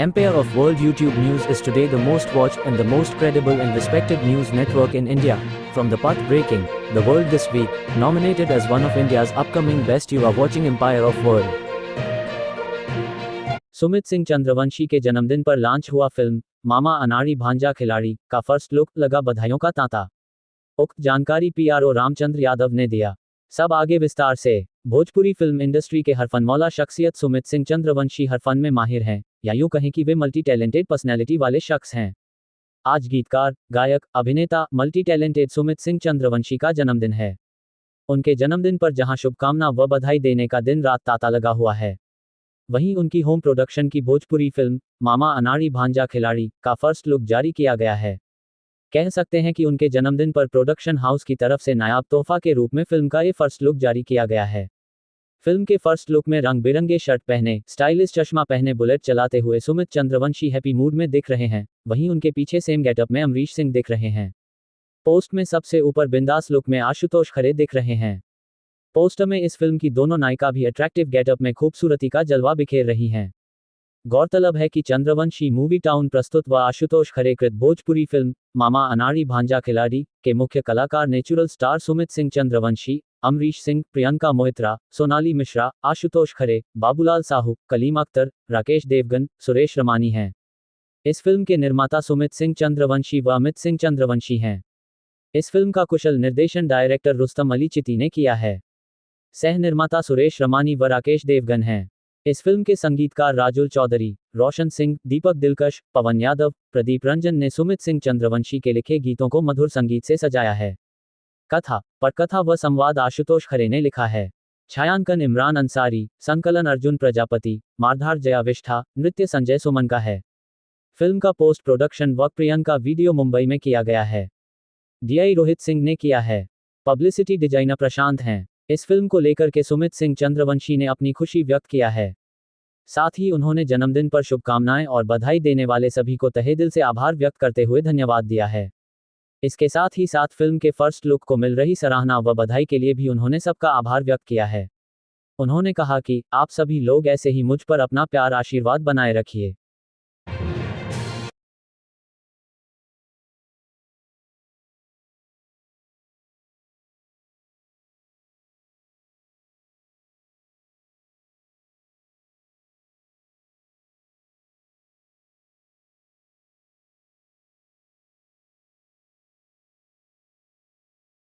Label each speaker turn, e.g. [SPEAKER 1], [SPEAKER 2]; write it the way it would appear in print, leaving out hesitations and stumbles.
[SPEAKER 1] Empire of World YouTube News is today the most watched and the most credible and respected news network in India. From the path-breaking, The World This Week, nominated as one of India's upcoming best, you are watching Empire of World. Sumit Singh Chandravanshi के जन्मदिन पर launch हुआ film मामा अनाड़ी भांजा खिलाड़ी का first look, लगा बधाइयों का तांता। उक्त जानकारी पीआरओ रामचंद्र यादव ने दिया। सब आगे विस्तार से। भोजपुरी फिल्म इंडस्ट्री के हरफनमौला शख्सियत सुमित सिंह चंद्रवंशी हर फन में माहिर हैं, या यूं कहें कि वे मल्टी टैलेंटेड पर्सनैलिटी वाले शख्स हैं। आज गीतकार, गायक, अभिनेता, मल्टी टैलेंटेड सुमित सिंह चंद्रवंशी का जन्मदिन है। उनके जन्मदिन पर जहां शुभकामना व बधाई देने का दिन रात तांता लगा हुआ है, वहीं उनकी होम प्रोडक्शन की भोजपुरी फिल्म मामा अनाड़ी भांजा खिलाड़ी का फर्स्ट लुक जारी किया गया है। कह सकते हैं कि उनके जन्मदिन पर प्रोडक्शन हाउस की तरफ से नायाब तोहफा के रूप में फिल्म का ये फर्स्ट लुक जारी किया गया है। फिल्म के फर्स्ट लुक में रंग बिरंगे शर्ट पहने, स्टाइलिश चश्मा पहने बुलेट चलाते हुए सुमित चंद्रवंशी हैप्पी मूड में दिख रहे हैं, वहीं उनके पीछे सेम गेटअप में अमरीश सिंह दिख रहे हैं। पोस्ट में सबसे ऊपर बिंदास लुक में आशुतोष खरे दिख रहे हैं। पोस्टर में इस फिल्म की दोनों नायिका भी अट्रैक्टिव गेटअप में खूबसूरती का जलवा बिखेर रही हैं। गौरतलब है कि चंद्रवंशी मूवी टाउन प्रस्तुत व आशुतोष खरे कृत भोजपुरी फिल्म मामा अनाड़ी भांजा खिलाड़ी के मुख्य कलाकार नेचुरल स्टार सुमित सिंह चंद्रवंशी, अमरीश सिंह, प्रियंका मोहित्रा, सोनाली मिश्रा, आशुतोष खरे, बाबूलाल साहू, कलीम अख्तर, राकेश देवगन, सुरेश रमानी हैं। इस फिल्म के निर्माता सुमित सिंह चंद्रवंशी व अमित सिंह चंद्रवंशी हैं। इस फिल्म का कुशल निर्देशन डायरेक्टर रुस्तम अली चिती ने किया है। सह निर्माता सुरेश रमानी व राकेश देवगन हैं। इस फिल्म के संगीतकार राजुल चौधरी, रोशन सिंह, दीपक दिलकश, पवन यादव, प्रदीप रंजन ने सुमित सिंह चंद्रवंशी के लिखे गीतों को मधुर संगीत से सजाया है। कथा, पटकथा व संवाद आशुतोष खरे ने लिखा है। छायांकन इमरान अंसारी, संकलन अर्जुन प्रजापति, मारधार जया विष्ठा, नृत्य संजय सुमन का है। फिल्म का post production work Priyanka video Mumbai में किया गया है। डीआई रोहित सिंह ने किया है। पब्लिसिटी डिजाइनर प्रशांत हैं। इस फिल्म को लेकर के सुमित सिंह चंद्रवंशी ने अपनी खुशी व्यक्त किया है। साथ ही उन्होंने जन्मदिन पर शुभकामनाएं और बधाई देने वाले सभी को तहे दिल से आभार व्यक्त करते हुए धन्यवाद दिया है। इसके साथ ही साथ फिल्म के फर्स्ट लुक को मिल रही सराहना व बधाई के लिए भी उन्होंने सबका आभार व्यक्त किया है। उन्होंने कहा कि आप सभी लोग ऐसे ही मुझ पर अपना प्यार आशीर्वाद बनाए रखिए।